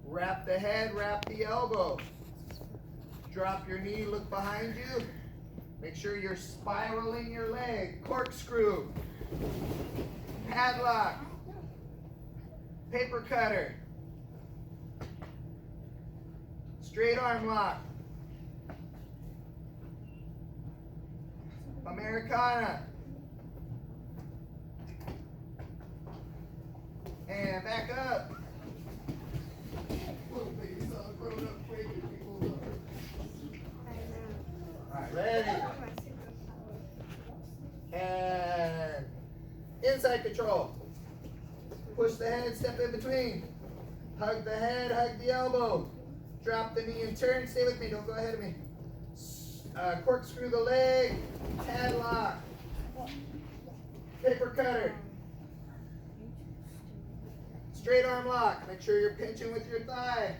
Wrap the head, wrap the elbow. Drop your knee, look behind you. Make sure you're spiraling your leg. Corkscrew. Padlock. Paper cutter. Straight arm lock. Americana. And back up. Alright, ready. And inside control. Push the head, step in between. Hug the head, hug the elbow. Drop the knee and turn. Stay with me, don't go ahead of me. Corkscrew the leg. Padlock. Paper cutter. Straight arm lock. Make sure you're pinching with your thigh.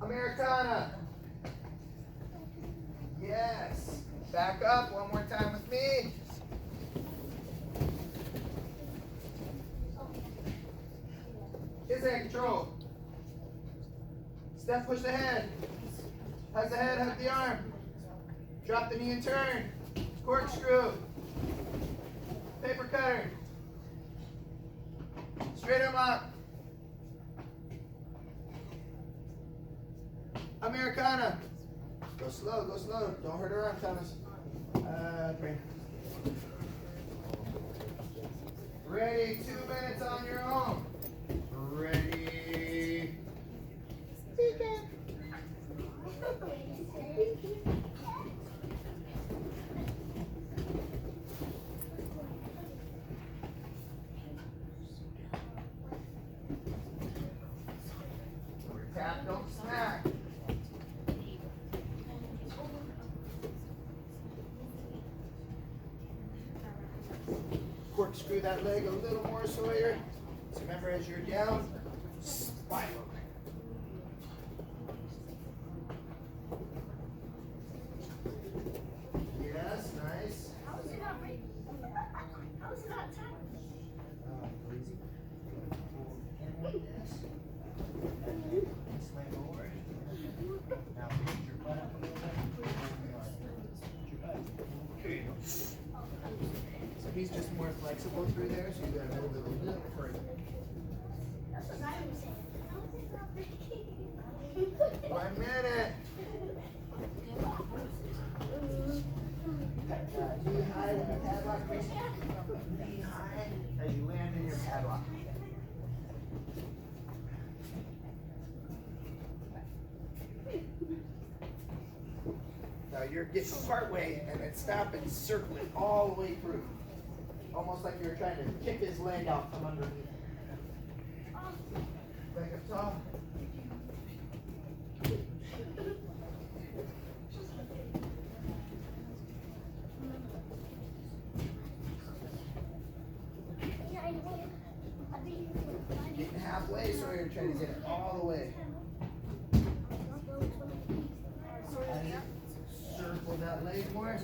Americana. Yes. Back up one more time with me. Inside control. Step, push the head. Hug the head, hug the arm. Drop the knee and turn. Corkscrew. Paper cutter. Straight arm lock. Americana. Go slow, go slow. Don't hurt her arm, Thomas. Pray. Ready, 2 minutes on your own. Ready. Tap, don't smack. Corkscrew that leg a little more, Sawyer. So remember, as you're down, spiral. Yes, nice. How is it not right? How is it not tight? Easy. Yes. Swing forward. Now lift your butt up a little bit. Here you go. So he's just more flexible through there, so you gotta move it a little further. That's what I was saying. How is it not breaking? 1 minute. Knee high with the padlock. Knee high as you land in your padlock. Now you're getting part way and then stop and circle it all the way through. Almost like you're trying to kick his leg out from underneath. Back up top. Getting halfway, so you're trying to get it all the way. Circle that leg more.